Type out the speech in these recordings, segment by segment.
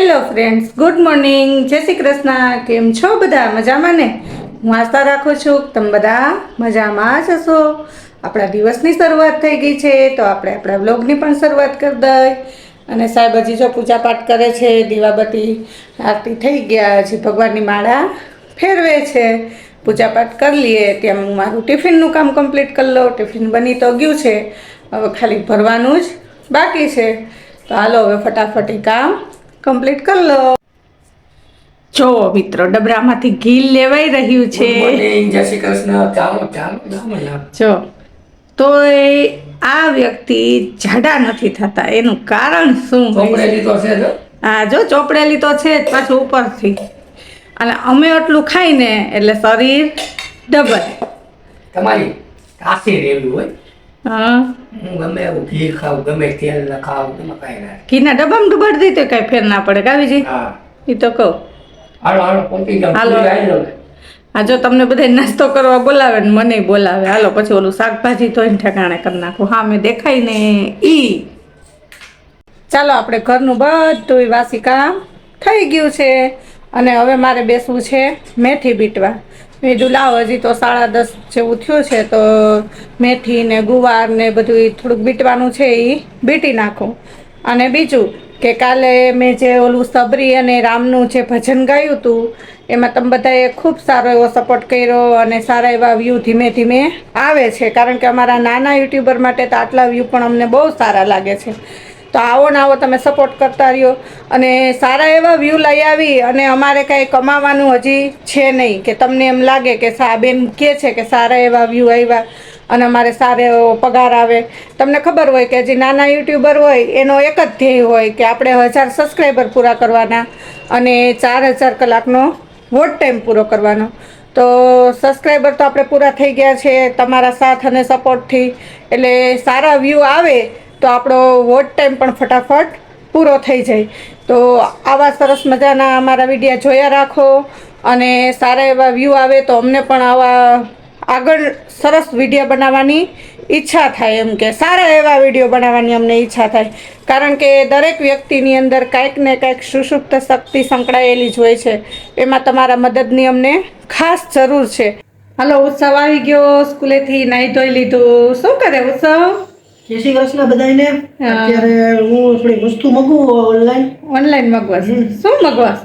Hello friends, good morning, જય શ્રી કૃષ્ણ. કેમ છો બધા? મજામાં ને? હું આશા રાખું છું કે તમે બધા મજામાં જ હશો. આપણા દિવસની શરૂઆત થઈ ગઈ છે તો આપણે આપણા વ્લોગની પણ શરૂઆત કરી દઈએ. અને સાહેબ હજી જો પૂજા પાઠ કરે છે, દીવાબત્તી આરતી થઈ ગયા, હજી ભગવાનની માળા ફેરવે છે. પૂજા પાઠ કરી લઈએ ત્યાં હું મારું ટિફિનનું કામ કમ્પ્લીટ કરી લઉં. ટિફિન બની તો ગયું છે, હવે ખાલી ભરવાનું જ બાકી છે. તો હાલો હવે ફટાફટ કામ કમ્પ્લીટ કરી લો. જો મિત્રો, ડબરામાંથી ઘી લેવાઈ રહ્યું છે. જય શ્રી કૃષ્ણ. ચાલો. જો તો આ વ્યક્તિ જાડા નથી થતા, એનું કારણ શું? ચોપડેલી તો છે જ. હા, જો ચોપડેલી તો છે જ, પાછું ઉપરથી. અને અમે એટલું ખાઈને એટલે શરીર ડબલ. તમારી કાશી રહેલું હોય. હા, હું ગમે એવું ઘી ખાવ, ગમે તેલ ના ખાવ, એમાં કાંઈ ના. ઘીના ડબ્બામાં ડુબાડી દઈ તો કઈ ફેર ના પડે કાવીજી. હા, એ તો કહું. હાલો હાલો પહોંચી જાઓ. હાલો. પૂરી આવી જાઓ. હા, જો તમને બધા નાસ્તો કરવા બોલાવે ને મને બોલાવે, હાલો પછી ઓલું શાકભાજી ધોઈને ઠેકાણે કરી નાખું. હા, મેં દેખાય ને ઈ. ચાલો, આપણે ઘરનું બધું વાસી કામ થઈ ગયું છે અને હવે મારે બેસવું છે મેથી બીટવા. મેં કીધું લાવ, હજી તો 10:30 જેવું થયું છે તો મેથી ને ગુવાર ને બધું થોડુંક બીટવાનું છે, એ બીટી નાખું. અને બીજું કે કાલે મેં જે ઓલું સબરી અને રામનું જે ભજન ગાયું હતું એમાં તમે બધાએ ખૂબ સારો એવો સપોર્ટ કર્યો અને સારા એવા વ્યૂ ધીમે ધીમે આવે છે. કારણ કે અમારા નાના યુટ્યુબર માટે તો આટલા વ્યૂ પણ અમને બહુ સારા લાગે છે. તો આવો ને આવો તમે સપોર્ટ કરતા રહ્યો અને સારા એવા વ્યૂ લઈ આવી. અને અમારે કાંઈ કમાવાનું હજી છે નહીં કે તમને એમ લાગે કે બેન કહે છે કે સારા એવા વ્યૂ આવ્યા અને અમારે સારો એવો પગાર આવે. તમને ખબર હોય કે હજી નાના યુટ્યુબર હોય એનો એક જ ધ્યેય હોય કે આપણે 1000 સબસ્ક્રાઈબર પૂરા કરવાના અને 4000 કલાકનો વોચ ટાઈમ પૂરો કરવાનો. તો સબસ્ક્રાઈબર તો આપણે પૂરા થઈ ગયા છે તમારા સાથ અને સપોર્ટથી. એટલે સારા વ્યૂ આવે તો આપણો વોચ ટાઈમ પણ ફટાફટ પૂરો થઈ જાય. તો આવા સરસ મજાના અમારા વિડીયો જોયા રાખો અને સારા એવા વ્યૂ આવે તો અમને પણ આવા આગળ સરસ વિડીયો બનાવવાની ઈચ્છા થાય. એમ કે સારા એવા વિડીયો બનાવવાની અમને ઈચ્છા થાય. કારણ કે દરેક વ્યક્તિની અંદર કાંઈક ને કાંઈક સુષુપ્ત શક્તિ સંકળાયેલી જ હોય છે. એમાં તમારા મદદની અમને ખાસ જરૂર છે. હાલો, ઉત્સવ આવી ગયો, સ્કૂલેથી નાહી ધોઈ લીધું. શું કરે ઉત્સવ? જય શ્રી કૃષ્ણ બધાને. અત્યારે હું થોડી વસ્તુ મગાવું ઓનલાઈન મગવાસ. શું મગવાસ?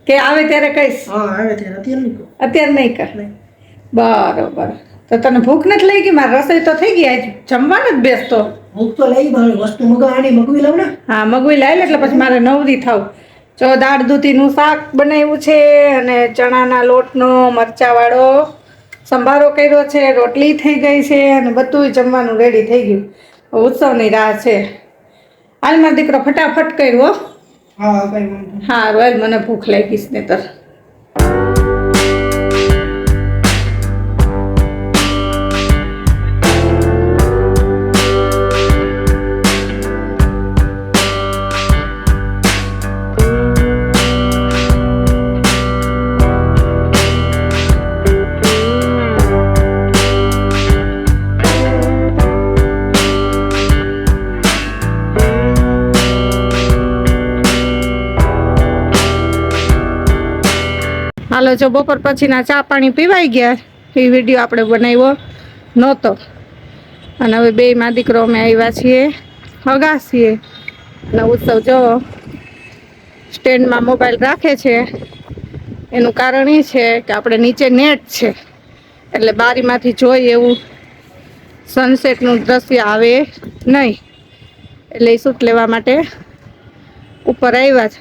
કે આવે ત્યારે કહીશ. હા, આવે ત્યારે. અત્યારે નહીં કર. બરોબર. તો તને ભૂખ નથી લઈ ગઈ? મારી રસોઈ તો થઈ ગઈ, આજ જમવાનું જ બેસતો. ભૂખ તો લઈ પણ વસ્તુ મગાવવાની મગવી લઉં ને. હા, મગવી લાવી એટલે પછી મારે નવરી થાવ. જો દાળ દૂધીનું શાક બનાવ્યું છે અને ચણાના લોટનો મરચાવાળો સંભારો કર્યો છે, રોટલી થઈ ગઈ છે અને બધું જમવાનું રેડી થઈ ગયું. ઉત્સવની રાહ છે. હાલ મારો દીકરો ફટાફટ કર્યો. હા, કઈ વાંધો. હા, રોજ મને ભૂખ લાગીશ ને તર. હાલો, જો બપોર પછીના ચા પાણી પીવાઈ ગયા. એ વિડીયો આપણે બનાવ્યો નહોતો. અને હવે બે માં દીકરો અમે આવ્યા છીએ અગાસીએ. અને ઉત્સવ જો સ્ટેન્ડમાં મોબાઈલ રાખે છે. એનું કારણ એ છે કે આપણે નીચે નેટ છે એટલે બારીમાંથી જોઈ એવું સનસેટનું દ્રશ્ય આવે નહીં. એટલે એ શૂટ લેવા માટે ઉપર આવ્યા છે.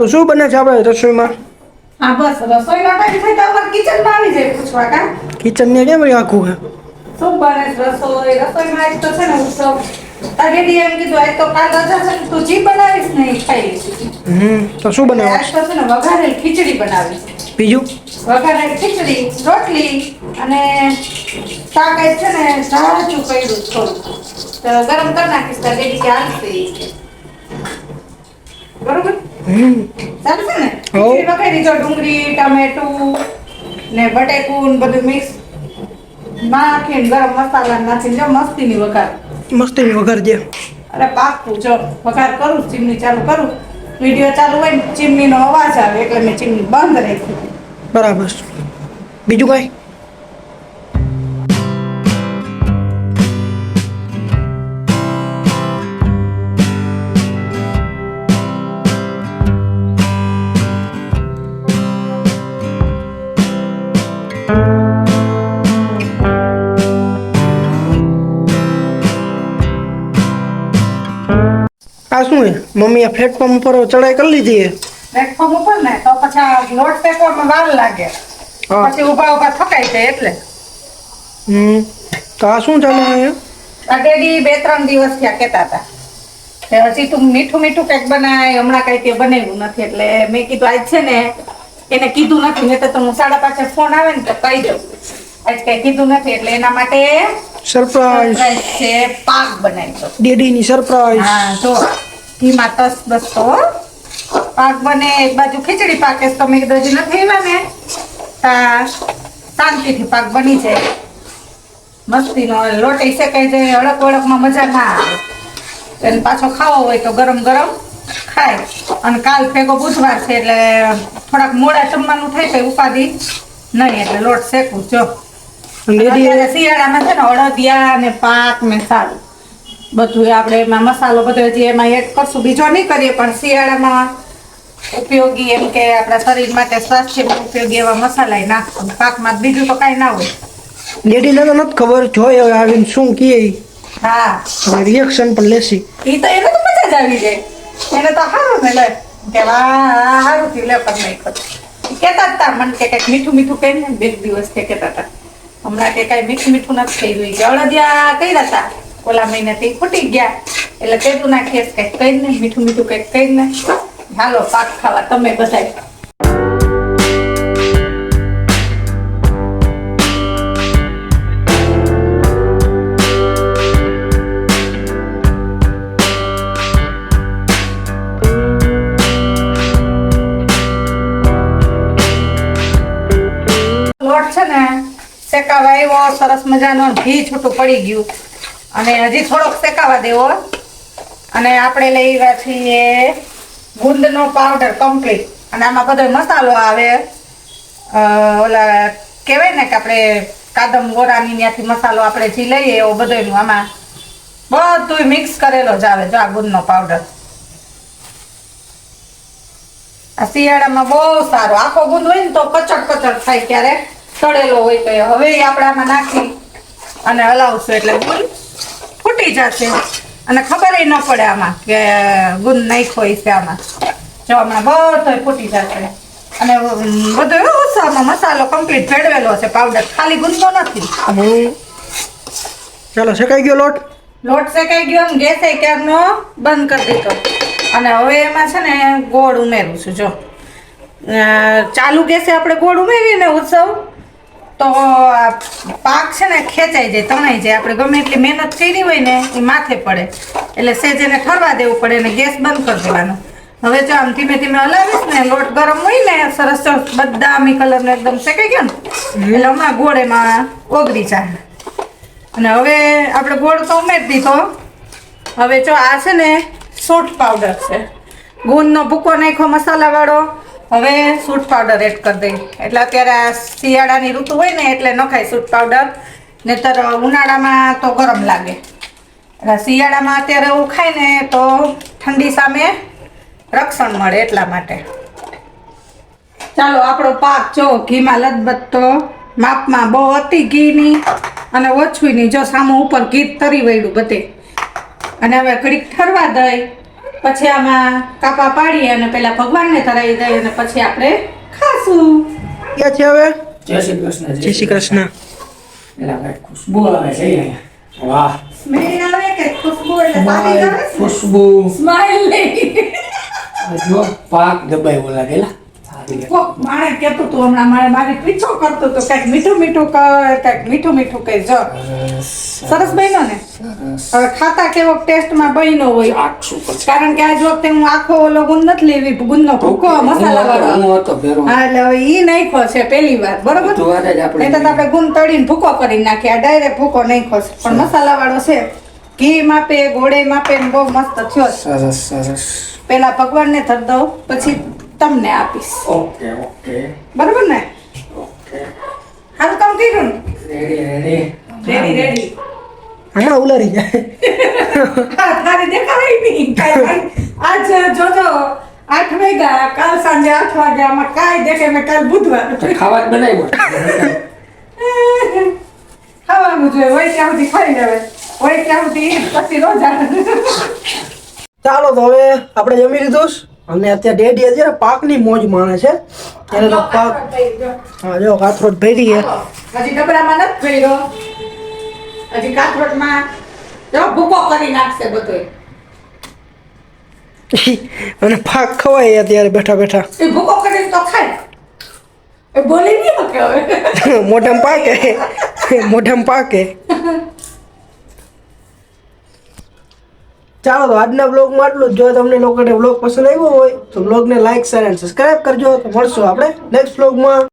તો શું બને છે આપણે રસોઈમાં? હા બસ રસોઈ માટે થઈ તો અમારે કિચનમાં આવી જાય પૂછવા કા કિચન ને કેમ આખું છે? શું બને છે રસોઈમાં આજ તો છે ને ઉત્સવ તારી એમ કીધું આજ તો કાલ રજા છે ને તું જી બનાવીશ ને એ ખાઈ લઈશું. તો શું બનાવો આજ તો છે ને વઘારેલ ખીચડી બનાવીશ. બીજું? વઘારેલ ખીચડી રોટલી અને શાક આજ છે ને ઝાચું પડ્યું થોડું તો ગરમ કરી નાખીશ તો બેટી કે હાલશે ઈ કે. બરોબર ચાલશે ને? ખીચડી વઘારી જો ડુંગળી ટમેટું ને બટેકું ને બધું મિક્સ નાખીને ગરમ મસાલા નાખીને જો મસ્તીની વઘાર. મસ્તીની વઘાર દે. અરે પાકું જો વઘાર કરું ચીમની ચાલુ કરું વિડીયો ચાલુ હોય ને ચીમનીનો અવાજ આવે એટલે મેં ચીમની બંધ રાખી. બરાબર. બીજું કઈ? આ શું છે? મમ્મી આ પ્લેટફોર્મ ઉપર ચડાઈ કરી લીધી છે. પ્લેટફોર્મ ઉપર ને તો પછી આ લોટ શેકવામાં વાર લાગે હા. પછી ઊભા ઊભા થકાઈ જાય એટલે તો આ શું ચાલે અહીંયા? આ ડેડી 2-3 દિવસ થયા કહેતા હતા કે હજી તું મીઠું મીઠું કંઈક બનાય હમણાં કઈ તે બનાવ્યું નથી એટલે મેં કીધું આજ છે ને એને કીધું નથી નહીં તો હું 5:30 ફોન આવે ને તો કહી દઉં આજ કઈ કીધું નથી એટલે એના માટે સરપ્રાઈઝ surprise છે પાક બનાવ્યો. ડેડીની સરપ્રાઈઝ. હા જો ઘીમાં તસ બસ તો પાક બને એક બાજુ ખીચડી પાકે તો મેં કીધું હજી નથી આવ્યા ને તા શાંતિથી પાક બની જાય મસ્તીનો લોટી શેકાઈ જાય અડક વડકમાં મજા ના આવે એને પાછો ખાવો હોય તો ગરમ ગરમ ખાય અને કાલ ભેગો બુધવાર છે એટલે થોડાક મોડા જમવાનું થાય તો ઉપાધિ નહીં એટલે લોટ શેકું જો ડેડી અત્યારે શિયાળામાં છે ને અડદિયા ને પાક ને સારું બધું આપણે એમાં મસાલો બધો હજી એમાં એડ કરશું બીજો નહીં કરીએ પણ શિયાળામાં ઉપયોગી એમ કે આપણા શરીર માટે સ્વાસ્થ્યમાં ઉપયોગી એવા મસાલા નાખશું પાકમાં બીજું તો કાંઈ ના હોય. ડેડીને તો નથી ખબર જોઈએ હવે આવીને શું કહે હા રિએક્શન પણ લેશી. એ તો એને તો મજા જ આવી જાય એને તો સારું ને લે કે વાહ સારું થયું લે પણ નહીં ખરું કહેતા હતા મને કે કંઈક મીઠું મીઠું કહીને 2 દિવસ કે કહેતા હતા હમણાં કે કાંઈ મીઠું મીઠું નથી થઈ રહ્યું કે અડદિયા કર્યા હતા ઓલા મહિને તે ફૂટી ગયા એટલે તેતું નાખીએ કંઈક કહીને મીઠું મીઠું કંઈક કહીને હાલો પાક ખાવા તમે બધાય. લોટ છે ને શેકાવા આવ્યો સરસ મજાનો ઘી છૂટું પડી ગયું અને હજી થોડોક શેકાવા દેવો અને આપણે લઈ રહ્યા છીએ ગુંદનો પાવડર કમ્પ્લીટ અને આમાં બધો મસાલો આવે ઓલા કહેવાય ને કે આપણે કાદમ ગોરાની ત્યાંથી મસાલો આપણે જે લઈએ એવો બધોયનું આમાં બધું મિક્સ કરેલો જ આવે જો આ ગુંદનો પાવડર આ શિયાળામાં બહુ સારો આખો ગુંદ હોય ને તો કચડ કચડ થાય ક્યારેક તળેલો હોય તો હવે આપણે આમાં નાખી અને હલાવશું એટલે ગુંદ ફૂટી જશે અને ખબર ન પડે આમાં કે ગુંદ નાખ્યો છે આમાં જો હમણાં બધો ફૂટી જશે અને બધો ઉત્સાહમાં મસાલો કમ્પ્લીટ ભેળવેલો છે પાવડર ખાલી ગુંદનો નથી. ચાલો શેકાઈ ગયો લોટ શેકાઈ ગયો ને ગેસ ક્યારનો બંધ કરી દીધો અને હવે એમાં છે ને ગોળ ઉમેરું છું જો ચાલુ ગેસે આપણે ગોળ ઉમેરીએ ને ઉત્સવ તો પાક છે ને ખેંચાઈ જાય તણાઈ જાય આપણે ગમે એટલી મહેનત કરી હોય ને એ માથે પડે એટલે સેજ એને ઠરવા દેવું પડે અને ગેસ બંધ કરી દેવાનો. હવે જો આમ ધીમે ધીમે હલાવીશ ને લોટ ગરમ હોય ને સરસ બદામી કલરનો એકદમ શેકાઈ ગયો ને એટલે હમણાં ગોળ એમાં ઓગળી જાય અને હવે આપણે ગોળ તો ઉમેરી દીધો હવે જો આ છે ને સૂંઠ પાવડર છે ગુંદનો ભૂકો નાખ્યો મસાલાવાળો હવે સૂંઠ પાવડર એડ કરી દઈ એટલે અત્યારે આ શિયાળાની ઋતુ હોય ને એટલે નખાય સૂંઠ પાવડર નહીંતર ઉનાળામાં તો ગરમ લાગે એટલે શિયાળામાં અત્યારે એવું ખાય ને તો ઠંડી સામે રક્ષણ મળે એટલા માટે. ચાલો આપણો પાક જો ઘીમાં લથબથતો માપમાં બહુ હતી ઘીની અને ઓછું નહીં જો સામું ઉપર ઘી તરી વળ્યું બધે અને હવે ઘડીક ઠરવા દઈ પછી આમાં કાપા પાડીએ અને પેલા ભગવાનને ધરાવી દઈએ અને પછી આપણે ખાશું. ક્યાં છે હવે? જય શ્રી કૃષ્ણ. જય શ્રી કૃષ્ણ. એલા ભાઈ ખુશ્બુ આવે છે અહીંયા. વાહ સ્મેલ આવે કે ખુશ્બુ એટલે સારી આવે છે? ખુશ્બુ સ્માઈલ નહીં. જો પાક દબાઈ લાગેલા સારી કોક માણે કહેતું હતું હમણાં મારી પીછો કરતો હતો કંઈક મીઠું મીઠું કર કંઈક મીઠું મીઠું કઈ જો સરસ બન્યો ને. હવે ખાતા કેવો ટેસ્ટમાં બન્યો હોય આખું પછી કારણ કે આજ વખતે હું આખો ઓલો ગુંદ નથી લેવી ગુંદનો ભૂકો મસાલા વાળો. હું હતો ભેરો હા એટલે હવે ઈ નાખ્યો છે પહેલી વાર બરોબર. તો વાત જ આપણે નહીં તો આપણે ગુંદ તળીને ભૂકો કરી નાખીએ આ ડાયરેક્ટ ભૂકો નાખ્યો છે પણ મસાલા વાળો છે. ઘી માપે ગોળે માપે ને બહુ મસ્ત થયો છે. સરસ સરસ. પેલા ભગવાનને ધર દઉં પછી તમને આપીશ ઓકે ઓકે બરોબર ને. ઓકે હાલ કામ કર્યું ને રેડી રેડી રેડી રેડી. હમણાં ઉલારી જાય. હા તારી દેખાય નહીં કાંઈ. આજ જોજો 8 વાગ્યા કાલ સાંજે 8 વાગ્યા આમાં કાંઈ દેખે મેં કાલ બુધવાર તો ખાવા જ બનાવ્યો ખાવાનું જોઈએ હોય ત્યાં સુધી ખાઈ લેવાય હોય ત્યાં સુધી પછી રોજા. ચાલો તો હવે આપણે જમી લીધું છે. અને અત્યારે ડેડી અત્યારે પાકની મોજ માણે છે. ત્યારે તો પાક હા જો કાથરોટ ભરી છે. હજી ડબરામાં નથી ભર્યો હજી કાથરોટમાં જો ભૂકો કરી નાખશે બધોય. અને પાક ખવાય અત્યારે બેઠા બેઠા. એ ભૂકો કરીને તો ખાય એ બોલી નહીં શકે હવે. મોઢામાં પાકે મોઢામાં પાકે. ચાલો તો આજના બ્લોગમાં આટલું જ. જો તમને લોકોને બ્લોગ પસંદ આવ્યો હોય તો બ્લોગને લાઈક શેર અને સબસ્ક્રાઇબ કરજો. તો મળશું આપણે નેક્સ્ટ બ્લોગમાં.